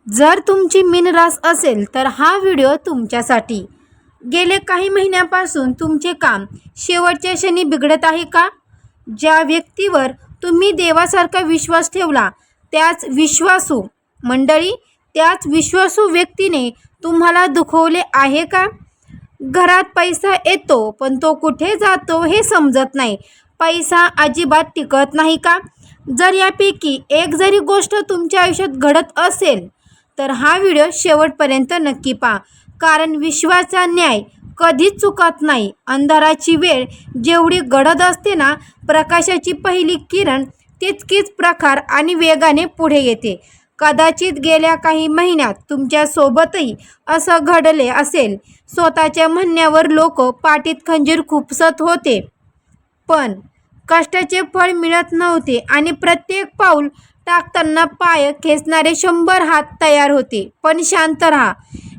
जर तुमची मीन रास असेल तर हा व्हिडिओ तुमच्यासाठी। गेले काही महिन्यापासून तुमचे काम शेवटच्या क्षणी बिघडत आहे का? ज्या व्यक्तीवर तुम्ही देवासारखा विश्वास ठेवला त्याच विश्वासू व्यक्तीने तुम्हाला दुखवले आहे का? घरात पैसा येतो पण तो कुठे जातो हे समजत नाही। पैसा अजिबात टिकत नाही का? जर यापैकी एक जरी गोष्ट तुमच्या आयुष्यात घडत असेल तर हा व्हिडिओ शेवटपर्यंत नक्की पहा, कारण विश्वाचा न्याय कधीच चुकत नाही। अंधाराची वेळ जेवढी गडद असते ना, प्रकाशाची पहिली किरण तितकीच प्रखर आणि वेगाने पुढे येते। कदाचित गेल्या काही महिन्यात तुमच्यासोबतही असं घडले असेल। स्वतःच्या म्हणण्यावर लोक पाठीत खंजीर खुपसत होते, पण कष्टाचे फळ मिळत नव्हते आणि प्रत्येक पाऊल टाकताना पाय खेचणारे 100 हात तयार होते। पण शांत राहा।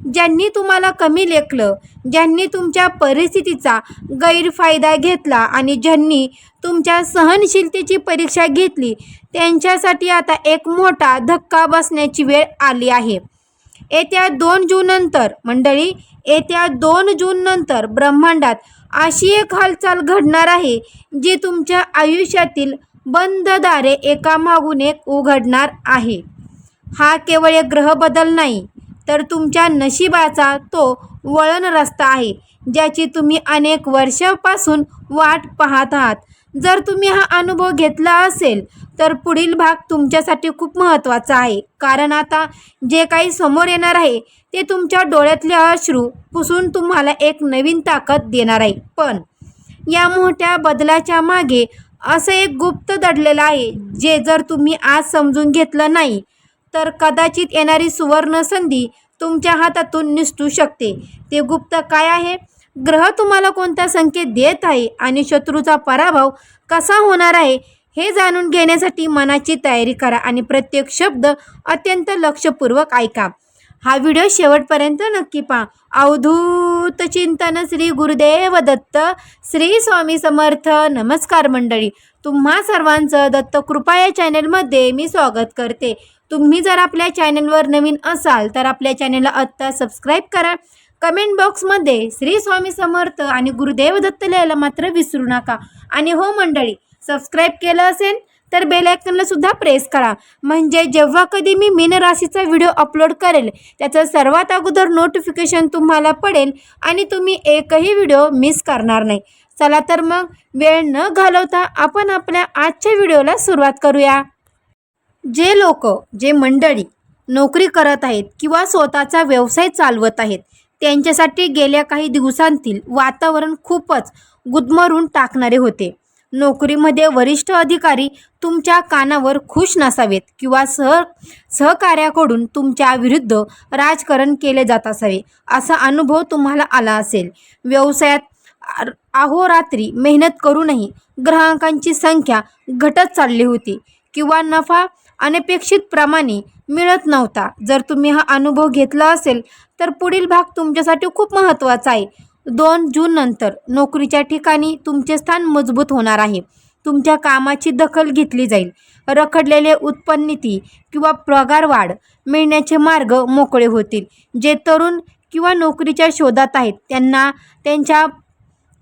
ज्यांनी तुम्हाला कमी लेखलं, ज्यांनी तुमच्या परिस्थितीचा गैरफायदा घेतला आणि ज्यांनी तुमच्या सहनशीलतेची परीक्षा घेतली, त्यांच्यासाठी आता एक मोठा धक्का बसण्याची वेळ आली आहे। येत्या 2 जून नंतर ब्रह्मांडात अशी एक हालचाल घडणार आहे जी तुमच्या आयुष्यातील बंद दारे एकामागून एक उघडणार आहे। हा केवळ एक ग्रह बदल नाही, तर तुमच्या नशिबाचा तो वळण रस्ता आहे ज्याची तुम्ही अनेक वर्षांपासून वाट पाहत आहात। जर तुम्ही हा अनुभव घेतला असेल तर पुढील भाग तुमच्यासाठी खूप महत्त्वाचा आहे, कारण आता जे काही समोर येणार आहे ते तुमच्या डोळ्यातले अश्रू पुसून तुम्हाला एक नवीन ताकद देणार आहे। पण या मोठ्या बदलाच्या मागे असं एक गुप्त दडलेलं आहे जे जर तुम्ही आज समजून घेतलं नाही तर कदाचित येणारी सुवर्ण संधी तुमच्या हातातून निसटू शकते। ते गुप्त काय आहे? ग्रह तुम्हाला कोणता संकेत देत आहे आणि शत्रूचा पराभव कसा होणार आहे हे जाणून घेण्यासाठी मनाची तयारी करा आणि प्रत्येक शब्द अत्यंत लक्षपूर्वक ऐका। हा व्हिडिओ शेवटपर्यंत नक्की पहा। अवधूत चिंतन श्री गुरुदेव दत्त, श्री स्वामी समर्थ। नमस्कार मंडळी, तुम्हा सर्वांचं दत्त कृपा या चॅनलमध्ये मी स्वागत करते। तुम्ही जर आपल्या चॅनलवर नवीन असाल तर आपल्या चॅनलला आत्ता सबस्क्राईब करा। कमेंट बॉक्समध्ये श्री स्वामी समर्थ आणि गुरुदेव दत्त लिहायला मात्र विसरू नका। आणि हो मंडळी, सबस्क्राईब केलं असेल तर बेल आयकॉनला सुद्धा प्रेस करा, म्हणजे जेव्हा कधी मी मीन राशीचा व्हिडिओ अपलोड करेल त्याचं सर्वात अगोदर नोटिफिकेशन तुम्हाला पडेल आणि तुम्ही एकही व्हिडिओ मिस करणार नाही। चला तर मग वेळ न घालवता आपण आपल्या आजच्या व्हिडिओला सुरुवात करूया। जे मंडळी नोकरी करत आहेत किंवा स्वतःचा व्यवसाय चालवत आहेत त्यांच्यासाठी गेल्या काही दिवसांतील वातावरण खूपच गुदमरून टाकणारे होते। नोकरीमध्ये वरिष्ठ अधिकारी तुमच्या कानावर खुश नसावेत किंवा सहकार्याकडून तुमच्या विरुद्ध राजकारण केले जात असावे, असा अनुभव तुम्हाला आला असेल। व्यवसायात अहोरात्री मेहनत करूनही ग्राहकांची संख्या घटत चालली होती किंवा नफा अनपेक्षित प्रमाणे मिळत नव्हता। जर तुम्ही हा अनुभव घेतला असेल तर पुढील भाग तुमच्यासाठी खूप महत्त्वाचा आहे। 2 जून नंतर नोकरीच्या ठिकाणी तुमचे स्थान मजबूत होणार आहे। तुमच्या कामाची दखल घेतली जाईल। रखडलेले उत्पन्निती किंवा पगारवाढ मिळण्याचे मार्ग मोकळे होतील। जे तरुण किंवा नोकरीच्या शोधात आहेत त्यांना त्यांच्या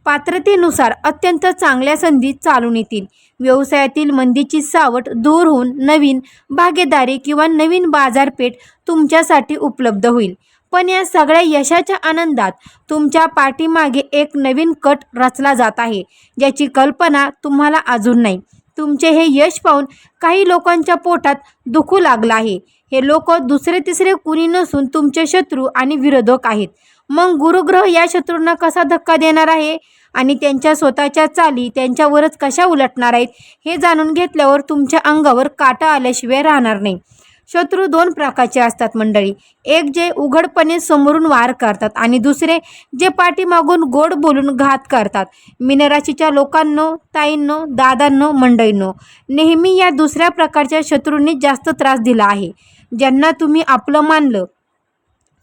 पात्रतेनुसार अत्यंत चांगल्या संधी चालून येतील। व्यवसायातील मंदीची सावट दूर होऊन नवीन भागीदारी किंवा नवीन बाजारपेठ तुमच्यासाठी उपलब्ध होईल। पण या सगळ्या यशाच्या आनंदात तुमच्या पाठीमागे एक नवीन कट रचला जात आहे ज्याची कल्पना तुम्हाला अजून नाही। तुमचे हे यश पाहून काही लोकांच्या पोटात दुखू लागलं आहे। हे लोक दुसरे तिसरे कुणी नसून तुमचे शत्रू आणि विरोधक आहेत। मग गुरुग्रह या शत्रूंना कसा धक्का देणार आहे आणि त्यांच्या स्वतःच्या चाली त्यांच्यावरच कशा उलटणार आहेत हे जाणून घेतल्यावर तुमच्या अंगावर काटा आल्याशिवाय राहणार नाही। शत्रू 2 प्रकारचे असतात मंडळी, एक जे उघडपणे समोरून वार करतात आणि दुसरे जे पाठीमागून गोड बोलून घात करतात। मीनराशीच्या लोकांनो, ताईंनो, दादांनो, मंडळींनो, नेहमी या दुसऱ्या प्रकारच्या शत्रूंनी जास्त त्रास दिला आहे। ज्यांना तुम्ही आपलं मानलं,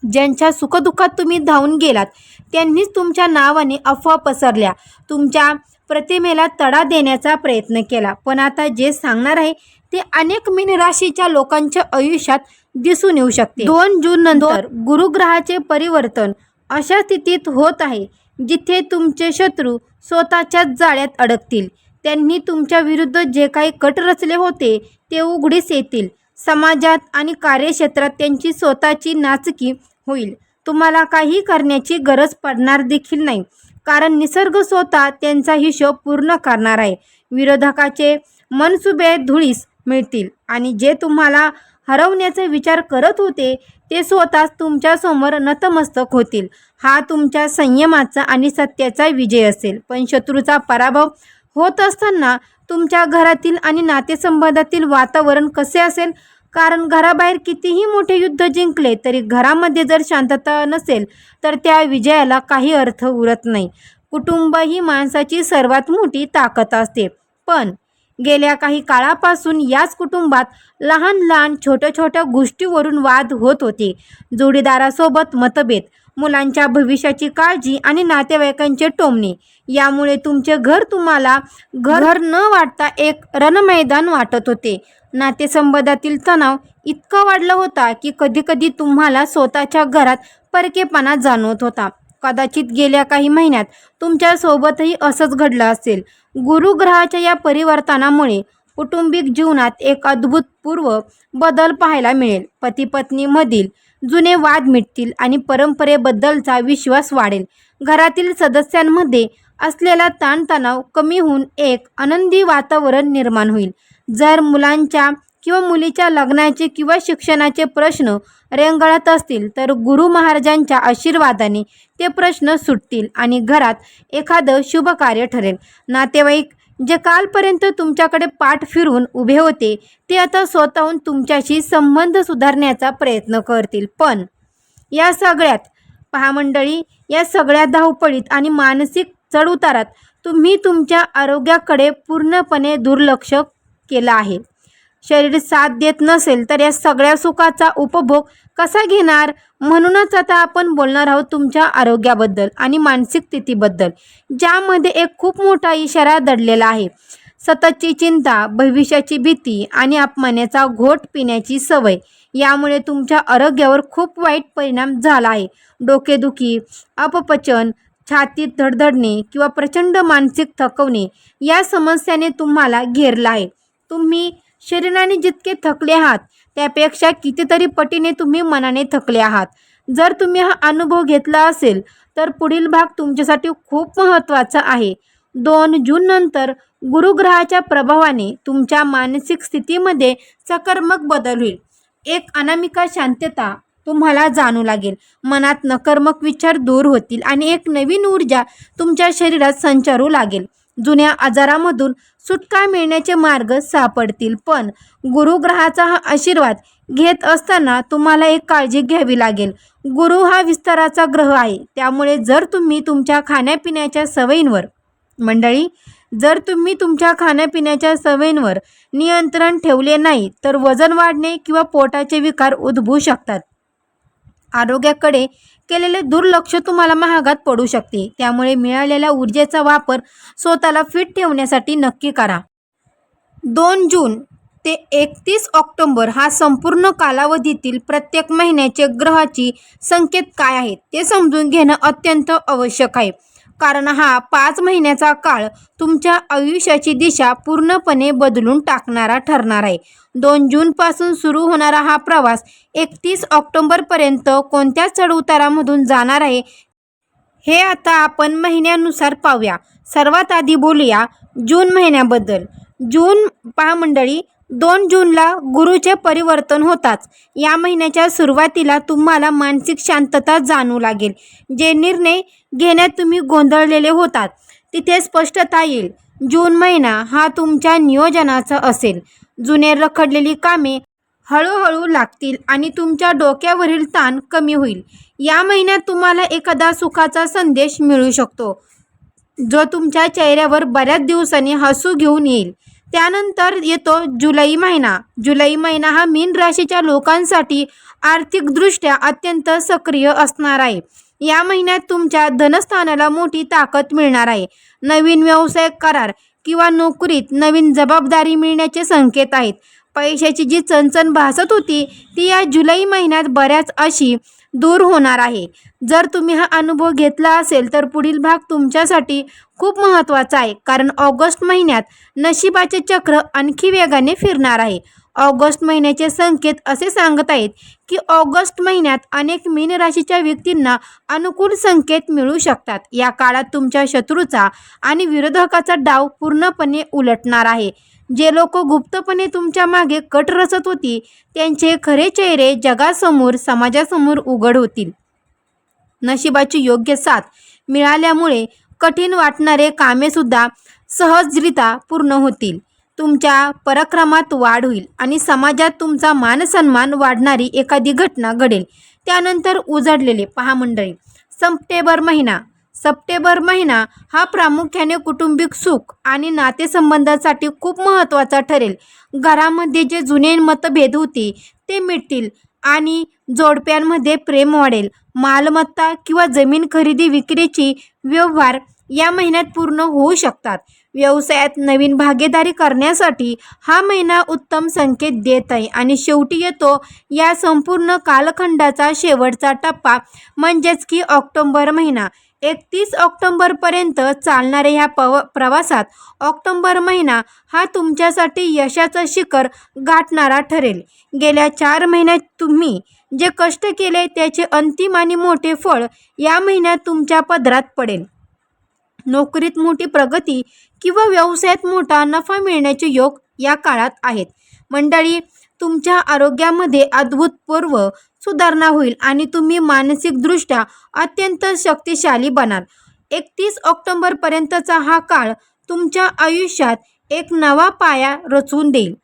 ज्यांच्या सुखदुःखात तुम्ही धावून गेलात, त्यांनीच तुमच्या नावाने अफवा पसरल्या, तुमच्या प्रतिमेला तडा देण्याचा प्रयत्न केला। पण आता जे सांगणार आहे ते अनेक मीन राशीच्या लोकांच्या आयुष्यात दिसून येऊ शकते. 2 जून नंतर गुरुग्रहाचे परिवर्तन अशा स्थितीत होत आहे जिथे तुमचे शत्रू स्वतःच्याच जाळ्यात अडकतील. त्यांनी तुमच्या विरुद्ध जे काही कट रचले होते ते उघडीस येतील. समाजात आणि कार्यक्षेत्रात त्यांची स्वतःची नाचकी होईल. तुम्हाला काही करण्याची गरज पडणार देखील नाही, कारण निसर्ग स्वतः त्यांचा हिशोब पूर्ण करणार आहे. विरोधकाचे मनसुबे धुळीस मिळतील आणि जे तुम्हाला हरवण्याचा विचार करत होते ते स्वतःच तुमच्यासमोर नतमस्तक होतील. हा तुमच्या संयमाचा आणि सत्याचा विजय असेल. पण शत्रूचा पराभव होत असताना तुमच्या घरातील आणि नातेसंबंधातील वातावरण कसे असेल? कारण घराबाहेर कितीही मोठे युद्ध जिंकले तरी घरामध्ये जर शांतता नसेल तर त्या विजयाला काही अर्थ उरत नाही. कुटुंब ही माणसाची सर्वात मोठी ताकद असते. पण गेल्या काही काळापासून याच कुटुंबात लहान लहान छोट्या छोट्या गोष्टीवरून वाद होत होते. जोडीदारासोबत मतभेद, मुलांच्या भविष्याची काळजी आणि नातेवाईकांचे टोमणे यामुळे तुमचे घर तुम्हाला घर न वाटता एक रणमैदान वाटत होते. नातेसंबंधातील तणाव इतका वाढला होता की कधीकधी तुम्हाला स्वतःच्या घरात परकेपणा जाणवत होता. कदाचित गेल्या काही महिन्यात तुमच्यासोबतही असंच घडलं असेल. गुरुग्रहाच्या या परिवर्तनामुळे कौटुंबिक जीवनात एक अभूतपूर्व बदल पाहायला मिळेल. पती पत्नीमधील जुने वाद मिटतील आणि परंपरेबद्दलचा विश्वास वाढेल. घरातील सदस्यांमध्ये असलेला ताणतणाव कमी होऊन एक आनंदी वातावरण निर्माण होईल. जर मुलांच्या किंवा मुलीच्या लग्नाचे किंवा शिक्षणाचे प्रश्न रेंगाळत असतील तर गुरु महाराजांच्या आशीर्वादाने ते प्रश्न सुटतील आणि घरात एखादं शुभ कार्य ठरेल. नातेवाईक जे कालपर्यंत तुमच्याकडे पाठ फिरवून उभे होते ते आता स्वतःहून तुमच्याशी संबंध सुधारण्याचा प्रयत्न करतील. पण या सगळ्यात पहा मंडळी, या सगळ्या धावपळीत आणि मानसिक चढउतारात तुम्ही तुमच्या आरोग्याकडे पूर्णपणे दुर्लक्ष केलं आहे. शरीर साथ देत नसेल तर या सगळ्या सुखाचा उपभोग कसा घेणार? म्हणूनच आता आपण बोलणार आहोत तुमच्या आरोग्याबद्दल आणि मानसिक स्थितीबद्दल, ज्यामध्ये एक खूप मोठा इशारा दडलेला आहे. सततची चिंता, भविष्याची भीती आणि अपमानाचा घोट पिण्याची सवय यामुळे तुमच्या आरोग्यावर खूप वाईट परिणाम झाला आहे. डोकेदुखी, अपपचन, छातीत धडधडणे किंवा प्रचंड मानसिक थकवणे या समस्याने तुम्हाला घेरला आहे. तुम्ही शरीराने जितके थकले आहात त्यापेक्षा कितीतरी पटीने तुम्ही मनाने थकले आहात. जर तुम्ही हा अनुभव घेतला असेल तर पुढील भाग तुमच्यासाठी खूप महत्त्वाचा आहे. 2 जून नंतर गुरुग्रहाच्या प्रभावाने तुमच्या मानसिक स्थितीमध्ये सकारात्मक बदल होईल. एक अनामिका शांतता तुम्हाला जाणू लागेल. मनात नकारात्मक विचार दूर होतील आणि एक नवीन ऊर्जा तुमच्या शरीरात संचारू लागेल. जुन्या आजारामधून सुटका मिळण्याचे मार्ग सापडतील. पण गुरुग्रहाचा हा आशीर्वाद घेत असताना तुम्हाला एक काळजी घ्यावी लागेल. गुरु हा विस्ताराचा ग्रह आहे. त्यामुळे जर तुम्ही तुमच्या खाण्यापिण्याच्या सवयींवर नियंत्रण ठेवले नाही तर वजन वाढणे किंवा पोटाचे विकार उद्भवू शकतात. आरोग्याकडे केलेले दुर्लक्ष तुम्हाला महागात पडू शकते. त्यामुळे मिळालेल्या ऊर्जेचा वापर स्वतःला फिट ठेवण्यासाठी नक्की करा. 2 जून ते 31 ऑक्टोबर हा संपूर्ण कालावधीतील प्रत्येक महिन्याचे ग्रहाची संकेत काय आहेत ते समजून घेणं अत्यंत आवश्यक आहे. कारण हा 5 महिन्याचा काळ तुमच्या आयुष्याची दिशा पूर्णपणे बदलून टाकणारा ठरणार आहे. 2 जूनपासून सुरू होणारा हा प्रवास 31 ऑक्टोबरपर्यंत कोणत्या चढउतारामधून जाणार आहे हे आता आपण महिन्यानुसार पाहूया. सर्वात आधी बोलूया जून महिन्याबद्दल. जून पहा मंडळी, 2 जूनला गुरुचे परिवर्तन होताच या महिन्याच्या सुरुवातीला तुम्हाला मानसिक शांतता जाणवू लागेल. जे निर्णय घेण्यात तुम्ही गोंधळलेले होतात तिथे स्पष्टता येईल. जून महिना हा तुमच्या नियोजनाचा असेल. जुने रखडलेली कामे हळूहळू लागतील आणि तुमच्या डोक्यावरील ताण कमी होईल. या महिन्यात तुम्हाला एखादा सुखाचा संदेश मिळू शकतो जो तुमच्या चेहऱ्यावर बऱ्याच दिवसांनी हसू घेऊन येईल. त्यानंतर येतो जुलै महिना. जुलै महिना हा मीन राशीच्या लोकांसाठी आर्थिकदृष्ट्या अत्यंत सक्रिय असणार आहे. या महिन्यात तुमच्या धनस्थानाला मोठी ताकद मिळणार आहे. नवीन व्यवसाय करार किंवा नोकरीत नवीन जबाबदारी मिळण्याचे संकेत आहेत. पैशाची जी चणचण भासत होती ती या जुलै महिन्यात बऱ्याच अशी दूर होणार आहे. जर तुम्ही हा अनुभव घेतला असेल तर पुढील भाग तुमच्यासाठी खूप महत्त्वाचा आहे, कारण ऑगस्ट महिन्यात नशिबाचे चक्र आणखी वेगाने फिरणार आहे. ऑगस्ट महिन्याचे संकेत असे सांगत आहेत की ऑगस्ट महिन्यात अनेक मीन राशीच्या व्यक्तींना अनुकूल संकेत मिळू शकतात. या काळात तुमच्या शत्रूचा आणि विरोधकाचा डाव पूर्णपणे उलटणार आहे. जे लोक गुप्तपणे तुमच्या मागे कट रचत होती त्यांचे खरे चेहरे जगासमोर, समाजासमोर उघड होतील. नशिबाची योग्य साथ मिळाल्यामुळे कठीण वाटणारे कामेसुद्धा सहजरित्या पूर्ण होतील. तुमच्या पराक्रमात वाढ होईल आणि समाजात तुमचा मानसन्मान वाढणारी एखादी घटना घडेल. त्यानंतर उजळलेले पहा मंडळी, सप्टेंबर महिना हा प्रामुख्याने कौटुंबिक सुख आणि नातेसंबंधांसाठी खूप महत्त्वाचा ठरेल. घरामध्ये जे जुने मतभेद होते ते मिटतील आणि जोडप्यांमध्ये प्रेम वाढेल. मालमत्ता किंवा जमीन खरेदी विक्रीची व्यवहार या महिन्यात पूर्ण होऊ शकतात. व्यवसायात नवीन भागीदारी करण्यासाठी हा महिना उत्तम संकेत देत आहे. आणि शेवटी येतो या संपूर्ण कालखंडाचा शेवटचा टप्पा, म्हणजेच की ऑक्टोबर महिना. 31 ऑक्टोबरपर्यंत चालणाऱ्या ह्या प्रवासात ऑक्टोबर महिना हा तुमच्यासाठी यशाचं शिखर गाठणारा ठरेल. गेल्या 4 महिन्यात तुम्ही जे कष्ट केले त्याचे अंतिम आणि मोठे फळ या महिन्यात तुमच्या पदरात पडेल. नोकरीत मोठी प्रगती किंवा व्यवसायात मोठा नफा मिळण्याचे योग या काळात आहेत. मंडळी, तुमच्या आरोग्यामध्ये अभूतपूर्व सुधारणा होईल आणि तुम्ही मानसिकदृष्ट्या अत्यंत शक्तिशाली बनाल. 31 ऑक्टोबरपर्यंतचा हा काळ तुमच्या आयुष्यात एक नवा पाया रचून देईल.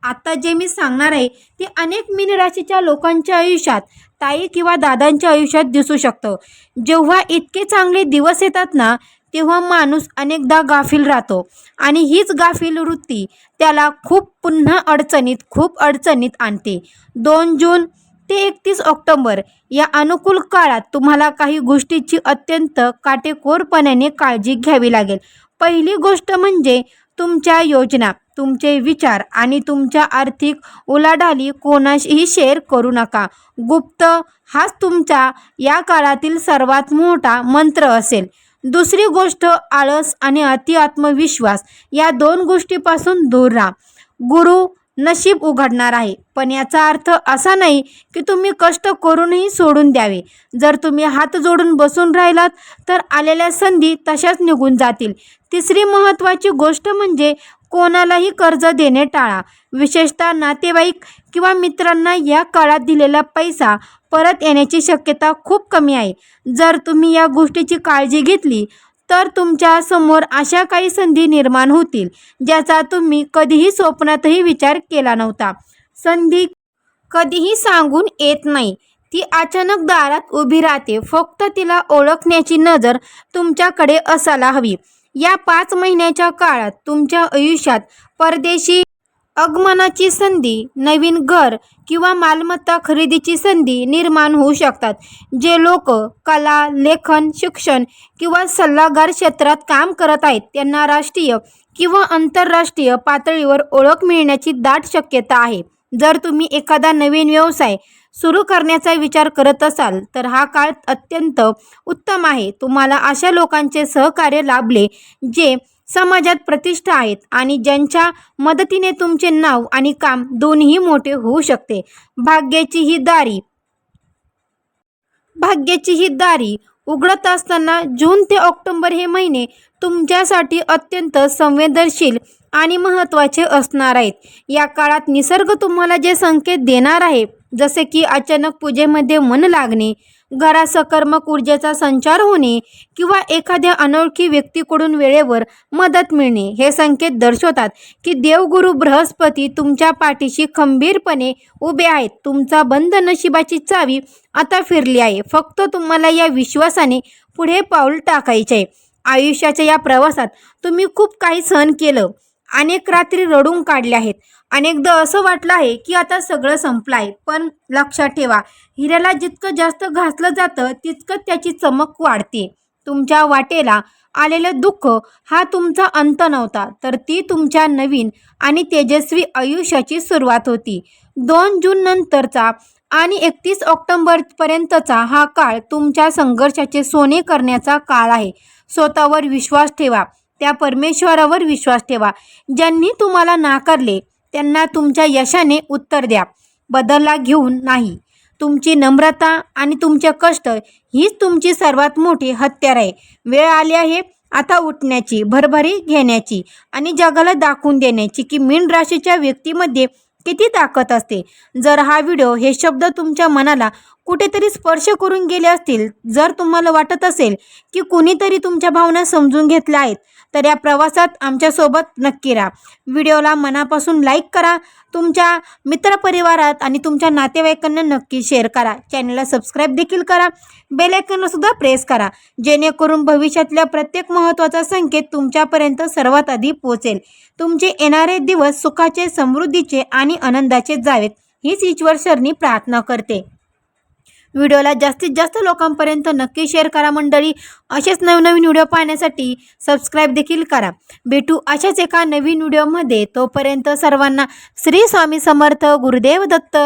आता जे मी सांगणार आहे ते अनेक मीन राशीच्या लोकांच्या आयुष्यात, ताई किंवा दादांच्या आयुष्यात दिसू शकतं. जेव्हा इतके चांगले दिवस येतात ना, तेव्हा माणूस अनेकदा गाफील राहतो आणि हीच गाफील वृत्ती त्याला खूप अडचणीत आणते. 2 जून ते 31 ऑक्टोबर या अनुकूल काळात तुम्हाला काही गोष्टीची अत्यंत काटेकोरपणाने काळजी घ्यावी लागेल. पहिली गोष्ट म्हणजे तुमच्या योजना, तुमचे विचार आणि तुमच्या आर्थिक उलाढाली कोणाशीही शेअर करू नका. गुप्त हाच तुमचा या काळातील सर्वात मोठा मंत्र असेल. दुसरी गोष्ट, आळस आणि अति आत्मविश्वास या 2 गोष्टीपासून दूर राहा. गुरु नशीब उघडणार आहे, पण याचा अर्थ असा नाही की तुम्ही कष्ट करूनही सोडून द्यावे. जर तुम्ही हात जोडून बसून राहिलात तर आलेल्या संधी तशाच निघून जातील. तिसरी महत्त्वाची गोष्ट म्हणजे कोणालाही कर्ज देणे टाळा. विशेषतः नातेवाईक किंवा मित्रांना या काळात दिलेला पैसा परत येण्याची शक्यता खूप कमी आहे. जर तुम्ही या गोष्टीची काळजी घेतली तर तुमच्या समोर अशा काही संधी निर्माण होतील ज्याचा तुम्ही कधीही स्वप्नातही विचार केला नव्हता. संधी कधीही सांगून येत नाही, ती अचानक दारात उभी राहते. फक्त तिला ओळखण्याची नजर तुमच्याकडे असायला हवी. या 5 महिन्याच्या काळात तुमच्या आयुष्यात परदेशी आगमनाची संधी, नवीन घर किंवा मालमत्ता खरेदीची संधी निर्माण होऊ शकतात. जे लोक कला, लेखन, शिक्षण किंवा सल्लागार क्षेत्रात काम करत आहेत त्यांना राष्ट्रीय किंवा आंतरराष्ट्रीय पातळीवर ओळख मिळण्याची दाट शक्यता आहे. जर तुम्ही एखादा नवीन व्यवसाय सुरू करण्याचा विचार करत असाल तर हा काळ अत्यंत उत्तम आहे. तुम्हाला अशा लोकांचे सहकार्य लाभले जे समाजात प्रतिष्ठा आहेत आणि ज्यांच्या मदतीने तुमचे नाव आणि काम दोन्ही मोठे होऊ शकते. भाग्याची ही दारी उघडत असताना जून ते ऑक्टोबर हे महिने तुमच्यासाठी अत्यंत संवेदनशील आणि महत्त्वाचे असणार आहेत. या काळात निसर्ग तुम्हाला जे संकेत देणार आहे, जसे की अचानक पूजेमध्ये मन लागणे, घरात सकारात्मक ऊर्जेचा संचार होणे किंवा एखाद्या अनोळखी व्यक्तीकडून वेळेवर मदत मिळणे, हे संकेत दर्शवतात की देवगुरु बृहस्पती तुमच्या पाठीशी खंबीरपणे उभे आहेत. तुमचा बंद नशिबाची चावी आता फिरली आहे. फक्त तुम्हाला या विश्वासाने पुढे पाऊल टाकायचे आहे. आयुष्याच्या या प्रवासात तुम्ही खूप काही सहन केलं, अनेक रात्री रडून काढल्या आहेत. अनेकदा असं वाटलं आहे की आता सगळं संपलं आहे. पण लक्षात ठेवा, हिऱ्याला जितकं जास्त घासलं जातं तितकं त्याची चमक वाढते. तुमच्या वाटेला आलेलं दुःख हा तुमचा अंत नव्हता, तर ती तुमच्या नवीन आणि तेजस्वी आयुष्याची सुरुवात होती. 2 जून नंतरचा आणि 31 ऑक्टोबरपर्यंतचा हा काळ तुमच्या संघर्षाचे सोने करण्याचा काळ आहे. स्वतःवर विश्वास ठेवा, त्या परमेश्वरावर विश्वास ठेवा. ज्यांनी तुम्हाला नाकारले त्यांना तुमच्या यशाने उत्तर द्या, बदला घेऊन नाही. तुमची नम्रता आणि तुमचे कष्ट हीच तुमची सर्वात मोठी हत्यार आहे. वेळ आली आहे आता उठण्याची, भरभरी घेण्याची आणि जगाला दाखवून देण्याची की मीन राशीच्या व्यक्तीमध्ये किती ताकद असते. जर हा व्हिडिओ हे शब्द तुमच्या मनाला कुठेतरी स्पर्श करून गेले असतील, जर तुम्हाला वाटत असेल की कुणीतरी तुमच्या भावना समजून घेतल्या आहेत, तर या प्रवासात आमच्यासोबत नक्की राहा. व्हिडिओला मनापासून लाईक करा, तुमच्या मित्रपरिवारात आणि तुमच्या नातेवाईकांना नक्की शेअर करा. चॅनलला सबस्क्राईब देखील करा, बेल आयकॉनला सुद्धा प्रेस करा, जेणेकरून भविष्यातल्या प्रत्येक महत्त्वाचा संकेत तुमच्यापर्यंत सर्वात आधी पोहोचेल. तुमचे येणारे दिवस सुखाचे, समृद्धीचे आणि आनंदाचे जावेत हीच ईश्वरचरणी प्रार्थना करते. व्हिडिओला जास्तीत जास्त लोकांपर्यंत नक्की शेअर करा मंडळी. असेच नवनवीन व्हिडिओ पाहण्यासाठी सबस्क्राईब देखील करा. भेटू अशाच एका नवीन व्हिडिओमध्ये. तोपर्यंत सर्वांना श्री स्वामी समर्थ. गुरुदेव दत्त.